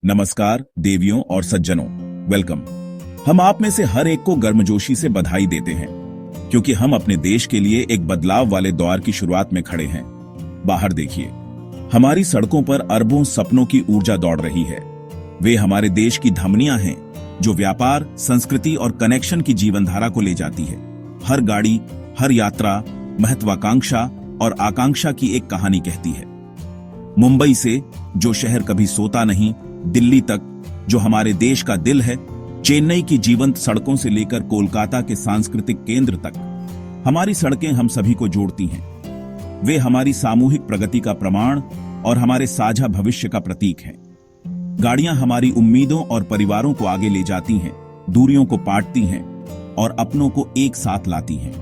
नमस्कार देवियों और सज्जनों, वेलकम। हम आप में से हर एक को गर्मजोशी से बधाई देते हैं क्योंकि हम अपने देश के लिए एक बदलाव वाले दौर की शुरुआत में खड़े हैं। बाहर देखिए, हमारी सड़कों पर अरबों सपनों की ऊर्जा दौड़ रही है। वे हमारे देश की धमनियां हैं जो व्यापार, संस्कृति और कनेक्शन की जीवनधारा को ले जाती है। हर गाड़ी, हर यात्रा महत्वाकांक्षा और आकांक्षा की एक कहानी कहती है। मुंबई से, जो शहर कभी सोता नहीं, दिल्ली तक, जो हमारे देश का दिल है, चेन्नई की जीवंत सड़कों से लेकर कोलकाता के सांस्कृतिक केंद्र तक, हमारी सड़कें हम सभी को जोड़ती हैं। वे हमारी सामूहिक प्रगति का प्रमाण और हमारे साझा भविष्य का प्रतीक हैं। गाड़ियां हमारी उम्मीदों और परिवारों को आगे ले जाती हैं, दूरियों को पाटती हैं और अपनों को एक साथ लाती हैं।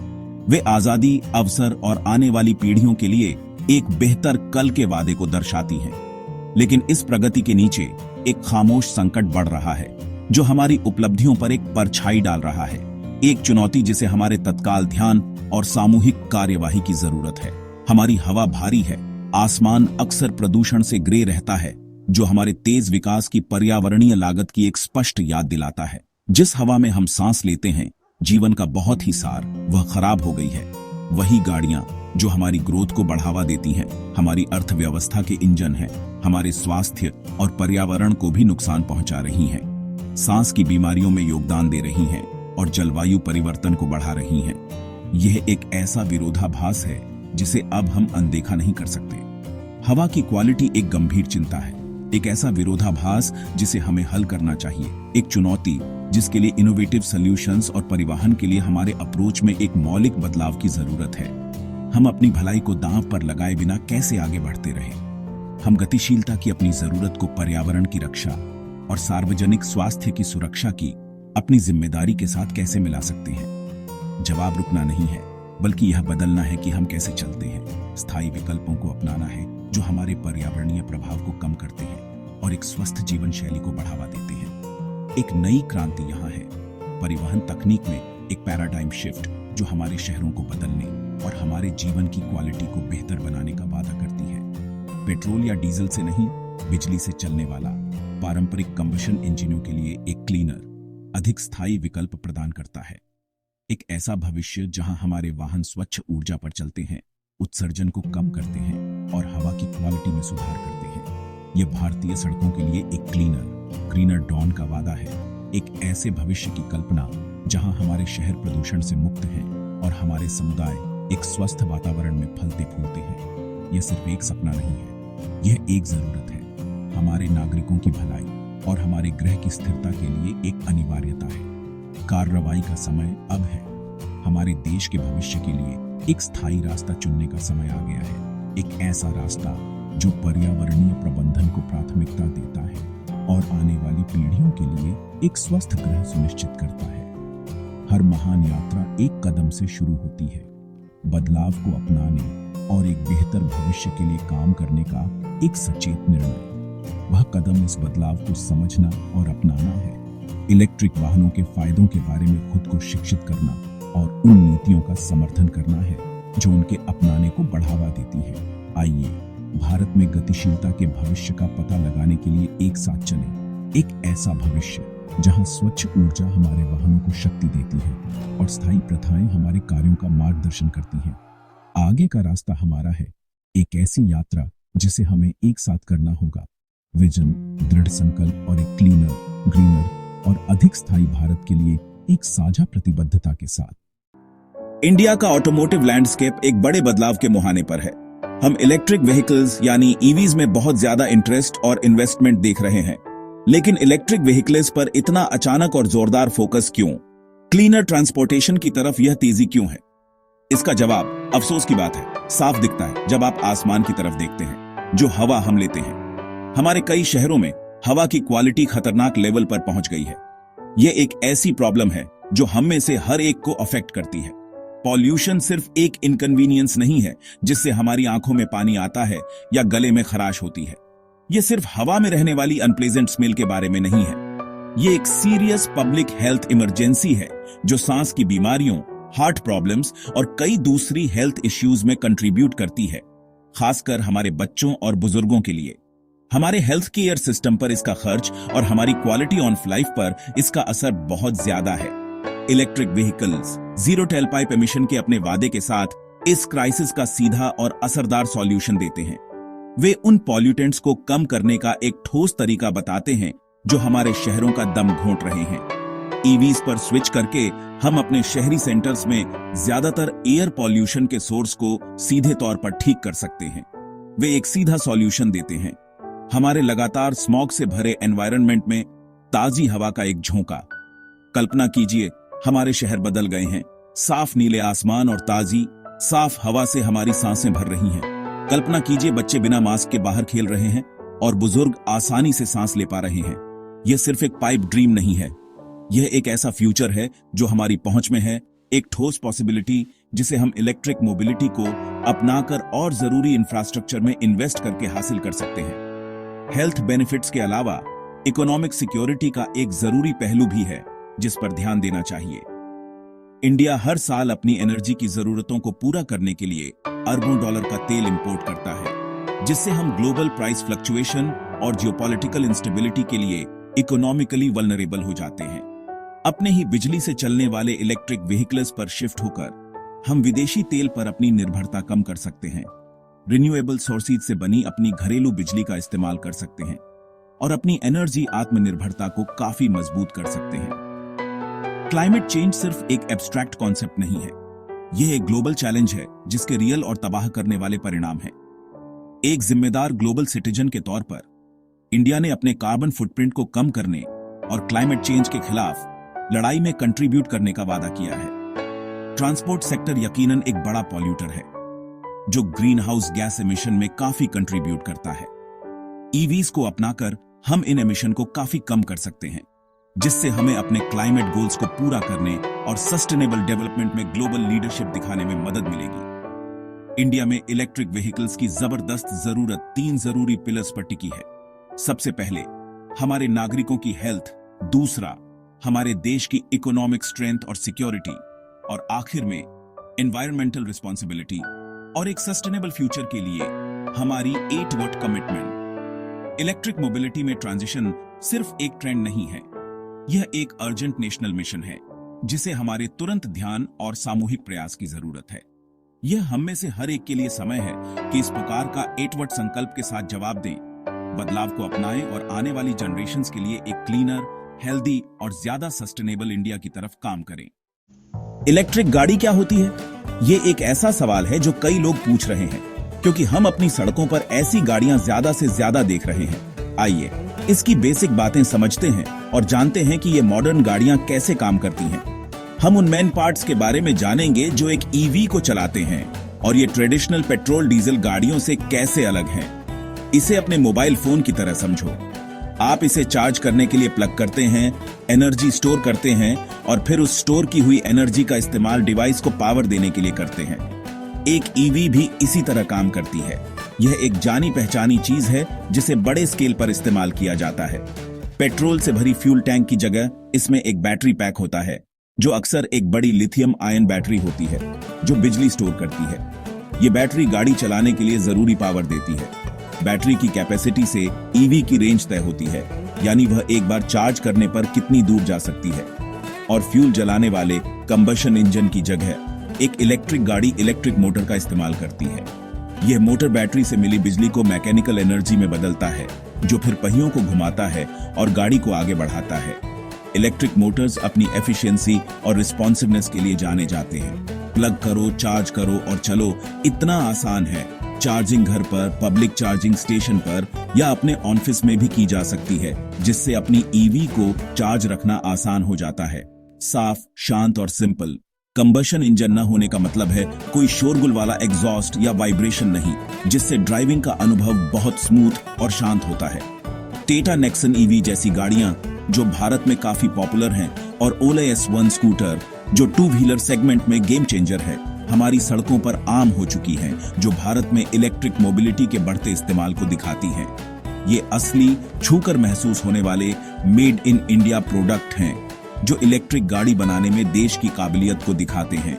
वे आजादी, अवसर और आने वाली पीढ़ियों के लिए एक बेहतर कल के वादे को दर्शाती हैं। लेकिन इस प्रगति के नीचे एक खामोश संकट बढ़ रहा है जो हमारी उपलब्धियों पर एक परछाई डाल रहा है। एक चुनौती जिसे हमारे तत्काल ध्यान और सामूहिक कार्यवाही की जरूरत है। हमारी हवा भारी है, आसमान अक्सर प्रदूषण से ग्रे रहता है, जो हमारे तेज विकास की पर्यावरणीय लागत की एक स्पष्ट याद दिलाता है। जिस हवा में हम सांस लेते हैं, जीवन का बहुत ही सार वह खराब हो गई है। वही गाड़ियां जो हमारी ग्रोथ को बढ़ावा देती हैं, हमारी अर्थव्यवस्था के इंजन हैं, हमारे स्वास्थ्य और पर्यावरण को भी नुकसान पहुंचा रही हैं, सांस की बीमारियों में योगदान दे रही हैं और जलवायु परिवर्तन को बढ़ा रही हैं। यह एक ऐसा विरोधाभास है जिसे अब हम अनदेखा नहीं कर सकते। हवा की क्वालिटी एक गंभीर चिंता है, एक ऐसा विरोधाभास जिसे हमें हल करना चाहिए, एक चुनौती जिसके लिए इनोवेटिव सॉल्यूशंस और परिवहन के लिए हमारे अप्रोच में एक मौलिक बदलाव की जरूरत है। हम अपनी भलाई को दांव पर लगाए बिना कैसे आगे बढ़ते रहें? हम गतिशीलता की अपनी जरूरत को पर्यावरण की रक्षा और सार्वजनिक स्वास्थ्य की सुरक्षा की अपनी जिम्मेदारी के साथ कैसे मिला सकते हैं? जवाब रुकना नहीं है, बल्कि यह बदलना है कि हम कैसे चलते हैं। स्थायी विकल्पों को अपनाना है जो हमारे पर्यावरणीय प्रभाव को कम करते हैं और एक स्वस्थ जीवन शैली को बढ़ावा देते हैं। एक नई क्रांति यहाँ है, परिवहन तकनीक में एक पैराडाइम शिफ्ट जो हमारे शहरों को बदलने और हमारे जीवन की क्वालिटी को बेहतर बनाने का वादा करती है। पेट्रोल या डीजल से नहीं, बिजली से चलने वाला पारंपरिक कंबशन इंजनों के लिए एक क्लीनर, अधिक स्थायी विकल्प प्रदान करता है। एक ऐसा भविष्य जहां हमारे वाहन स्वच्छ ऊर्जा पर चलते हैं, उत्सर्जन को कम करते हैं और हवा की क्वालिटी में सुधार करते हैं। यह भारतीय सड़कों के लिए एक ग्रीनर डॉन का वादा है, एक ऐसे भविष्य की कल्पना जहां हमारे शहर प्रदूषण से मुक्त हैं और हमारे समुदाय एक स्वस्थ वातावरण में फलते फूलते हैं। यह सिर्फ एक सपना नहीं है, यह एक जरूरत है। हमारे नागरिकों की भलाई और हमारे ग्रह की स्थिरता के लिए एक अनिवार्यता है। कार्रवाई का समय अब है। हमारे देश के भविष्य के लिए एक स्थायी रास्ता चुनने का समय आ गया है, एक ऐसा रास्ता जो पर्यावरणीय प्रबंधन को प्राथमिकता देता है और आने वाली पीढ़ियों के लिए एक स्वस्थ ग्रह सुनिश्चित करता है। हर महान यात्रा एक कदम से शुरू होती है। बदलाव को अपनाने और एक बेहतर भविष्य के लिए काम करने का एक सचेत निर्णय। वह कदम इस बदलाव को समझना और अपनाना है। इलेक्ट्रिक वाहनों के फायदों के बारे में खुद को शिक्षित करना और उन नीतियों का समर्थन करना है जो उनके अपनाने को बढ़ावा देती है। आइए भारत में गतिशीलता के भविष्य का पता लगाने के लिए एक साथ चलें। एक ऐसा भविष्य जहां स्वच्छ ऊर्जा हमारे वाहनों को शक्ति देती है और स्थायी प्रथाएं हमारे कार्यों का मार्गदर्शन करती हैं। आगे का रास्ता हमारा है, एक ऐसी यात्रा जिसे हमें एक साथ करना होगा। विजन, दृढ़ संकल्प और एक क्लीनर, ग्रीनर और अधिक स्थायी भारत के लिए एक साझा प्रतिबद्धता के साथ। इंडिया का ऑटोमोटिव लैंडस्केप एक बड़े बदलाव के मुहाने पर है। हम इलेक्ट्रिक व्हीकल्स यानी ईवीज में बहुत ज्यादा इंटरेस्ट और इन्वेस्टमेंट देख रहे हैं, लेकिन इलेक्ट्रिक व्हीकल्स पर इतना अचानक और जोरदार फोकस क्यों? क्लीनर ट्रांसपोर्टेशन की तरफ यह तेजी क्यों है? इसका जवाब अफसोस की बात है, साफ दिखता है जब आप आसमान की तरफ देखते हैं। जो हवा हम लेते हैं, हमारे कई शहरों में हवा की क्वालिटी खतरनाक लेवल पर पहुंच गई है। यह एक ऐसी प्रॉब्लम है जो हम में से हर एक को अफेक्ट करती है। पॉल्यूशन सिर्फ एक इनकन्वीनियंस नहीं है जिससे हमारी आंखों में पानी आता है या गले में खराश होती है। यह सिर्फ हवा में रहने वाली अनप्लेजेंट स्मेल के बारे में नहीं है। यह एक सीरियस पब्लिक हेल्थ इमरजेंसी है जो सांस की बीमारियों, हार्ट प्रॉब्लम्स और कई दूसरी हेल्थ इश्यूज में कंट्रीब्यूट करती है, खासकर हमारे बच्चों और बुजुर्गों के लिए। हमारे हेल्थ केयर सिस्टम पर इसका खर्च और हमारी क्वालिटी ऑफ लाइफ पर इसका असर बहुत ज्यादा है। Electric vehicles zero tailpipe emission के अपने वादे के साथ इस क्राइसिस का सीधा और असरदार सॉल्यूशन देते हैं। वे उन पॉल्यूटेंट्स को कम करने का एक ठोस तरीका बताते हैं जो हमारे शहरों का दम घोंट रहे हैं। ईवीज पर स्विच करके हम अपने शहरी सेंटर्स में ज्यादातर एयर पॉल्यूशन के सोर्स को सीधे तौर पर ठीक कर सकते हैं। वे एक सीधा सॉल्यूशन देते हैं, हमारे लगातार स्मॉग से भरे एनवायरनमेंट में ताजी हवा का एक झोंका। कल्पना कीजिए, हमारे शहर बदल गए हैं। साफ नीले आसमान और ताजी साफ हवा से हमारी सांसें भर रही हैं। कल्पना कीजिए, बच्चे बिना मास्क के बाहर खेल रहे हैं और बुजुर्ग आसानी से सांस ले पा रहे हैं। यह सिर्फ एक पाइप ड्रीम नहीं है, यह एक ऐसा फ्यूचर है जो हमारी पहुंच में है, एक ठोस पॉसिबिलिटी जिसे हम इलेक्ट्रिक मोबिलिटी को अपनाकर और जरूरी इंफ्रास्ट्रक्चर में इन्वेस्ट करके हासिल कर सकते हैं। हेल्थ बेनिफिट्स के अलावा इकोनॉमिक सिक्योरिटी का एक जरूरी पहलू भी है जिस पर ध्यान देना चाहिए। इंडिया हर साल अपनी एनर्जी की जरूरतों को पूरा करने के लिए अरबों डॉलर का तेल इंपोर्ट करता है, जिससे हम ग्लोबल प्राइस फ्लक्चुएशन और जियोपॉलिटिकल इंस्टेबिलिटी के लिए इकोनॉमिकली वल्नरेबल हो जाते हैं। अपने ही बिजली से चलने वाले इलेक्ट्रिक व्हीकल्स पर शिफ्ट होकर हम विदेशी तेल पर अपनी निर्भरता कम कर सकते हैं, रिन्यूएबल सोर्सेज से बनी अपनी घरेलू बिजली का इस्तेमाल कर सकते हैं और अपनी एनर्जी आत्मनिर्भरता को काफी मजबूत कर सकते हैं। क्लाइमेट चेंज सिर्फ एक एब्स्ट्रैक्ट कॉन्सेप्ट नहीं है, यह एक ग्लोबल चैलेंज है जिसके रियल और तबाह करने वाले परिणाम हैं। एक जिम्मेदार ग्लोबल सिटीजन के तौर पर इंडिया ने अपने कार्बन फुटप्रिंट को कम करने और क्लाइमेट चेंज के खिलाफ लड़ाई में कंट्रीब्यूट करने का वादा किया है। ट्रांसपोर्ट सेक्टर यकीनन एक बड़ा पॉल्यूटर है जो ग्रीन हाउस गैस एमिशन में काफी कंट्रीब्यूट करता है। ईवीज को अपनाकर हम इन एमिशन को काफी कम कर सकते हैं, जिससे हमें अपने क्लाइमेट गोल्स को पूरा करने और सस्टेनेबल डेवलपमेंट में ग्लोबल लीडरशिप दिखाने में मदद मिलेगी। इंडिया में इलेक्ट्रिक व्हीकल्स की जबरदस्त जरूरत 3 जरूरी पिलर्स पर टिकी है। सबसे पहले हमारे नागरिकों की हेल्थ, दूसरा हमारे देश की इकोनॉमिक स्ट्रेंथ और सिक्योरिटी, और आखिर में एनवायरमेंटल रिस्पॉन्सिबिलिटी और एक सस्टेनेबल फ्यूचर के लिए हमारी 8 वर्ड कमिटमेंट। इलेक्ट्रिक मोबिलिटी में ट्रांजिशन सिर्फ एक ट्रेंड नहीं है, यह एक अर्जेंट नेशनल मिशन है जिसे हमारे तुरंत ध्यान और सामूहिक प्रयास की जरूरत है। यह हम में से हर एक के लिए समय है कि इस पुकार का 8 वर्ड संकल्प के साथ जवाब दें, बदलाव को अपनाएं और आने वाली जनरेशंस के लिए एक क्लीनर, हेल्दी और ज्यादा सस्टेनेबल इंडिया की तरफ काम करें। इलेक्ट्रिक गाड़ी क्या होती है? ये एक ऐसा सवाल है जो कई लोग पूछ रहे हैं, क्योंकि हम अपनी सड़कों पर ऐसी गाड़ियां ज्यादा से ज्यादा देख रहे हैं। आइए इसकी बेसिक बातें समझते हैं और जानते हैं कि ये मॉडर्न गाड़ियां कैसे काम करती हैं। हम उन मेन पार्ट्स के बारे में जानेंगे जो एक ईवी को चलाते हैं और ये ट्रेडिशनल पेट्रोल डीजल गाड़ियों से कैसे अलग हैं। इसे अपने मोबाइल फोन की तरह समझो। आप इसे चार्ज करने के लिए प्लग करते हैं, एनर्जी स्टोर करते हैं और फिर उस स्टोर की हुई एनर्जी का इस्तेमाल डिवाइस को पावर देने के लिए करते हैं। एक ईवी भी इसी तरह काम करती है। यह एक जानी पहचानी चीज है जिसे बड़े स्केल पर इस्तेमाल किया जाता है। पेट्रोल से भरी फ्यूल टैंक की जगह इसमें एक बैटरी पैक होता है, जो अक्सर एक बड़ी लिथियम आयन बैटरी होती है जो बिजली स्टोर करती है। ये बैटरी गाड़ी चलाने के लिए जरूरी पावर देती है। बैटरी की कैपेसिटी से ईवी की रेंज तय होती है, यानी वह एक बार चार्ज करने पर कितनी दूर जा सकती है। और फ्यूल जलाने वाले कंबशन इंजन की जगह एक इलेक्ट्रिक गाड़ी इलेक्ट्रिक मोटर का इस्तेमाल करती है। यह मोटर बैटरी से मिली बिजली को मैकेनिकल एनर्जी में बदलता है, जो फिर पहियों को घुमाता है और गाड़ी को आगे बढ़ाता है। इलेक्ट्रिक मोटर्स अपनी एफिशिएंसी और रिस्पॉन्सिवनेस के लिए जाने जाते हैं। प्लग करो, चार्ज करो और चलो, इतना आसान है। चार्जिंग घर पर, पब्लिक चार्जिंग स्टेशन पर या अपने ऑफिस में भी की जा सकती है, जिससे अपनी ईवी को चार्ज रखना आसान हो जाता है। साफ, शांत और सिंपल। कंबशन इंजन न होने का मतलब है कोई शोरगुल वाला एग्जॉस्ट या वाइब्रेशन नहीं, जिससे ड्राइविंग का अनुभव बहुत स्मूथ और शांत होता है। टाटा नेक्सन ईवी जैसी गाड़ियां जो भारत में काफी पॉपुलर हैं और ओले S1 स्कूटर जो 2 व्हीलर सेगमेंट में गेम चेंजर है, हमारी सड़कों पर आम हो चुकी हैं, जो भारत में इलेक्ट्रिक मोबिलिटी के बढ़ते इस्तेमाल को दिखाती हैं। ये असली, छूकर महसूस होने वाले मेड इन इंडिया प्रोडक्ट हैं जो इलेक्ट्रिक गाड़ी बनाने में देश की काबिलियत को दिखाते हैं।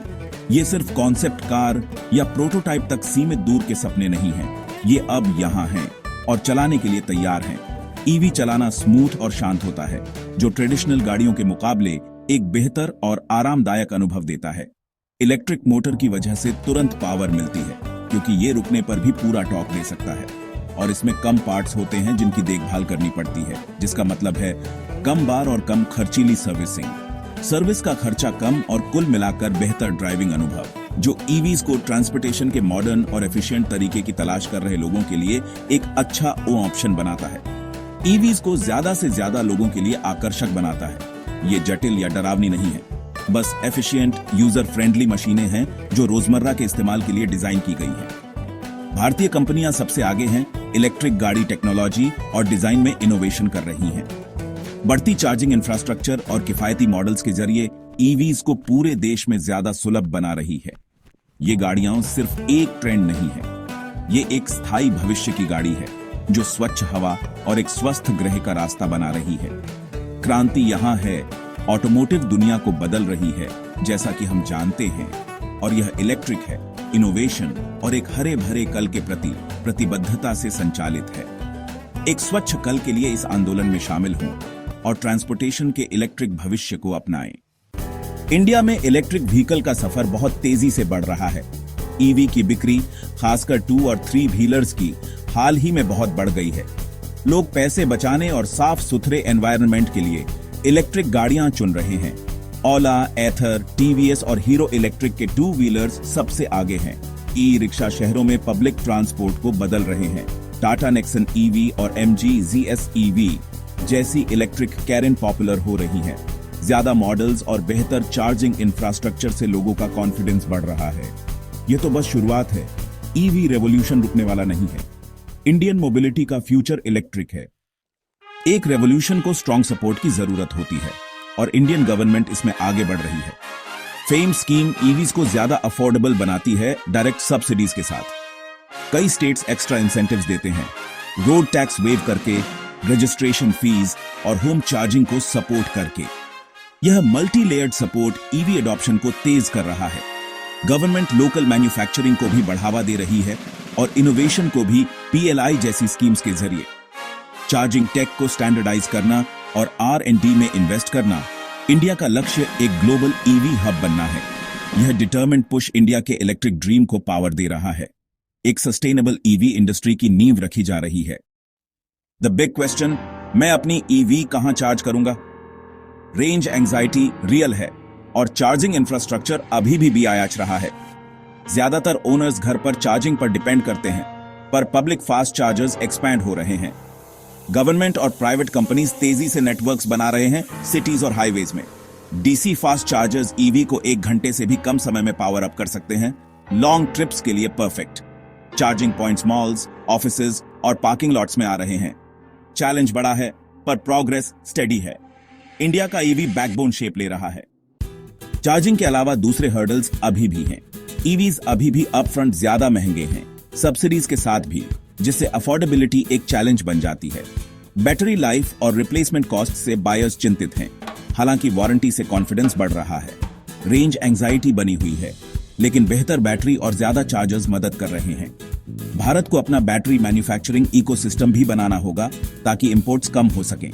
ये सिर्फ कॉन्सेप्ट कार या प्रोटोटाइप तक सीमित दूर के सपने नहीं हैं, ये अब यहाँ हैं। और चलाने के लिए तैयार हैं। ईवी चलाना स्मूथ और शांत होता है, जो ट्रेडिशनल गाड़ियों के मुकाबले एक बेहतर और आरामदायक अनुभव देता है। इलेक्ट्रिक मोटर की वजह से तुरंत पावर मिलती है, क्योंकि ये रुकने पर भी पूरा टॉर्क दे सकता है, और इसमें कम पार्ट्स होते हैं जिनकी देखभाल करनी पड़ती है, जिसका मतलब है कम बार और कम खर्चीली सर्विसिंग। सर्विस का खर्चा कम और कुल मिलाकर बेहतर ड्राइविंग अनुभव, जो ईवीज को ट्रांसपोर्टेशन के मॉडर्न और एफिशिएंट तरीके की तलाश कर रहे लोगों के लिए एक अच्छा ऑप्शन बनाता है। ईवीज को ज्यादा से ज्यादा लोगों के लिए आकर्षक बनाता है। ये जटिल या डरावनी नहीं है, बस एफिशिएंट, यूजर फ्रेंडली मशीनें हैं जो रोजमर्रा के इस्तेमाल के लिए डिजाइन की गई हैं। भारतीय कंपनियां सबसे आगे हैं, इलेक्ट्रिक गाड़ी टेक्नोलॉजी और डिजाइन में इनोवेशन कर रही हैं। बढ़ती चार्जिंग इंफ्रास्ट्रक्चर और किफायती मॉडल्स के जरिए ईवीज को पूरे देश में ज्यादा सुलभ बना रही है। ये गाड़ियां सिर्फ एक ट्रेंड नहीं है, ये एक स्थायी भविष्य की गाड़ी है जो स्वच्छ हवा और एक स्वस्थ ग्रह का रास्ता बना रही है। क्रांति यहां है, ऑटोमोटिव दुनिया को बदल रही है जैसा कि हम जानते हैं, और यह इलेक्ट्रिक है, इनोवेशन और एक हरे भरे कल के प्रति प्रतिबद्धता से संचालित है। एक स्वच्छ कल के लिए इस आंदोलन में शामिल हों और ट्रांसपोर्टेशन के इलेक्ट्रिक भविष्य को अपनाएं। इंडिया में इलेक्ट्रिक व्हीकल का सफर बहुत तेजी से बढ़ रहा है। ईवी की बिक्री, खासकर 2 और 3 व्हीलर्स की, हाल ही में बहुत बढ़ गई है। लोग पैसे बचाने और साफ सुथरे एनवायरनमेंट के लिए इलेक्ट्रिक गाड़ियां चुन रहे हैं। ओला, एथर, टीवीएस और हीरो इलेक्ट्रिक के 2 व्हीलर्स सबसे आगे हैं। ई रिक्शा शहरों में पब्लिक ट्रांसपोर्ट को बदल रहे हैं। टाटा नेक्सन ईवी और एमजी ZS EV जैसी इलेक्ट्रिक कैरेन पॉपुलर हो रही हैं। ज्यादा मॉडल्स और बेहतर चार्जिंग इंफ्रास्ट्रक्चर से लोगों का कॉन्फिडेंस बढ़ रहा है। यह तो बस शुरुआत है। ईवी रेवोल्यूशन रुकने वाला नहीं है। इंडियन मोबिलिटी का फ्यूचर इलेक्ट्रिक है। एक रेवोल्यूशन को स्ट्रॉन्ग सपोर्ट की जरूरत होती है, और इंडियन गवर्नमेंट इसमें आगे बढ़ रही है। फेम स्कीम ईवीज को ज्यादा अफोर्डेबल बनाती है डायरेक्ट सब्सिडीज के साथ। कई स्टेट्स एक्स्ट्रा इंसेंटिव्स देते हैं, रोड टैक्स वेव करके, रजिस्ट्रेशन फीस और होम चार्जिंग को सपोर्ट करके। यह multi layered support EV adoption को तेज कर रहा है। गवर्नमेंट लोकल मैन्युफैक्चरिंग को भी बढ़ावा दे रही है और इनोवेशन को भी PLI जैसी स्कीम्स के जरिए। चार्जिंग टेक को स्टैंडर्डाइज करना और R&D में इन्वेस्ट करना। इंडिया का लक्ष्य एक ग्लोबल ईवी हब बनना है। यह डिटरमिन्ड पुश इंडिया के इलेक्ट्रिक ड्रीम को पावर दे रहा है। एक सस्टेनेबल ईवी इंडस्ट्री की नींव रखी जा रही है। द बिग क्वेश्चन, मैं अपनी ईवी कहां चार्ज करूंगा? रेंज एंजाइटी रियल है और चार्जिंग इंफ्रास्ट्रक्चर अभी भी आयाच रहा है। ज्यादातर ओनर्स घर पर चार्जिंग पर डिपेंड करते हैं, पर पब्लिक फास्ट चार्जर्स एक्सपैंड हो रहे हैं। गवर्नमेंट और प्राइवेट कंपनीज तेजी से नेटवर्क्स बना रहे हैं सिटीज और हाईवेज में। DC फास्ट चार्जर्स ईवी को 1 घंटे से भी कम समय में पावर अप कर सकते हैं। लॉन्ग ट्रिप्स के लिए perfect. Charging points malls, offices और पार्किंग लॉट्स में आ रहे हैं। चैलेंज बड़ा है, पर प्रोग्रेस स्टेडी है। इंडिया का ईवी बैकबोन शेप ले रहा है। चार्जिंग के अलावा दूसरे हर्डल्स अभी भी हैं। ईवीज अभी भी अपफ्रंट ज्यादा महंगे हैं, सब्सिडीज के साथ भी, जिससे अफोर्डेबिलिटी एक चैलेंज बन जाती है। बैटरी लाइफ और रिप्लेसमेंट कॉस्ट से बायर्स चिंतित हैं, हालांकि वारंटी से कॉन्फिडेंस बढ़ रहा है। रेंज एंजाइटी बनी हुई है, लेकिन बेहतर बैटरी और ज्यादा चार्जर्स मदद कर रहे हैं। भारत को अपना बैटरी मैन्युफैक्चरिंग इकोसिस्टम भी बनाना होगा ताकि इंपोर्ट्स कम हो सकें।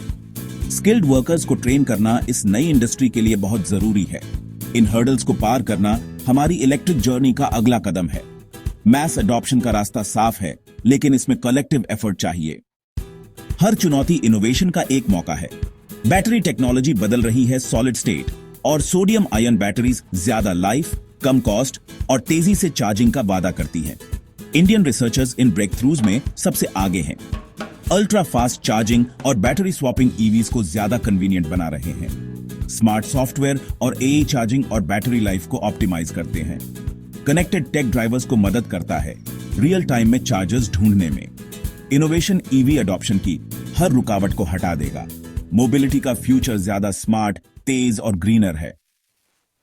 स्किल्ड वर्कर्स को ट्रेन करना इस नई इंडस्ट्री के लिए बहुत जरूरी है। इन हर्डल्स को पार करना हमारी इलेक्ट्रिक जर्नी का अगला कदम है। मैस अडॉप्शन का रास्ता साफ है, लेकिन इसमें कलेक्टिव एफर्ट चाहिए। हर चुनौती इनोवेशन का एक मौका है। बैटरी टेक्नोलॉजी बदल रही है सॉलिड स्टेट और सोडियम आयन बैटरीज ज्यादा लाइफ, कम कॉस्ट और तेजी से चार्जिंग का वादा करती है। इंडियन रिसर्चर्स इन ब्रेक थ्रूज में सबसे आगे हैं। अल्ट्रा फास्ट चार्जिंग और बैटरी स्वैपिंग ईवीज को ज्यादा कन्वीनियंट बना रहे हैं। स्मार्ट सॉफ्टवेयर और AI चार्जिंग और बैटरी लाइफ को ऑप्टिमाइज करते हैं। कनेक्टेड टेक ड्राइवर्स को मदद करता है रियल टाइम में चार्जर्स ढूंढने में। इनोवेशन ईवी अडॉप्शन की हर रुकावट को हटा देगा। मोबिलिटी का फ्यूचर ज्यादा स्मार्ट, तेज और ग्रीनर है।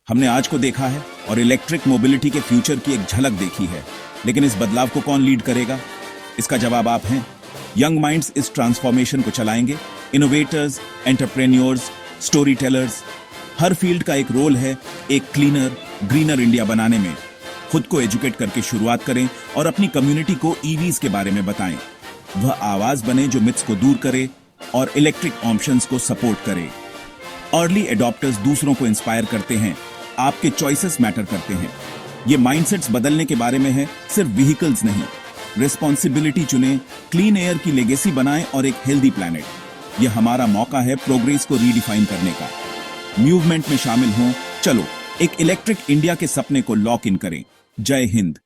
हमने आज को देखा है और इलेक्ट्रिक मोबिलिटी के फ्यूचर की एक झलक देखी है, लेकिन इस बदलाव को कौन लीड करेगा? इसका जवाब आप हैं। यंग माइंड्स इस ट्रांसफॉर्मेशन को चलाएंगे। इनोवेटर्स, एंटरप्रेन्योर्स, स्टोरी टेलर्स, हर फील्ड का एक रोल है एक क्लीनर, ग्रीनर इंडिया बनाने में। खुद को एजुकेट करके शुरुआत करें और अपनी कम्युनिटी को ईवीज के बारे में बताएं। वह आवाज बने जो मिथ्स को दूर करे और इलेक्ट्रिक ऑप्शंस को सपोर्ट करे। अर्ली एडॉप्टर्स दूसरों को इंस्पायर करते हैं, आपके चॉइसेस मैटर करते हैं। ये माइंडसेट्स बदलने के बारे में है, सिर्फ व्हीकल्स नहीं। रिस्पॉन्सिबिलिटी चुने, क्लीन एयर की लेगेसी बनाएं और एक हेल्दी प्लैनेट। यह हमारा मौका है प्रोग्रेस को रीडिफाइन करने का। मूवमेंट में शामिल हों, चलो एक इलेक्ट्रिक इंडिया के सपने को लॉक इन करें। जय हिंद।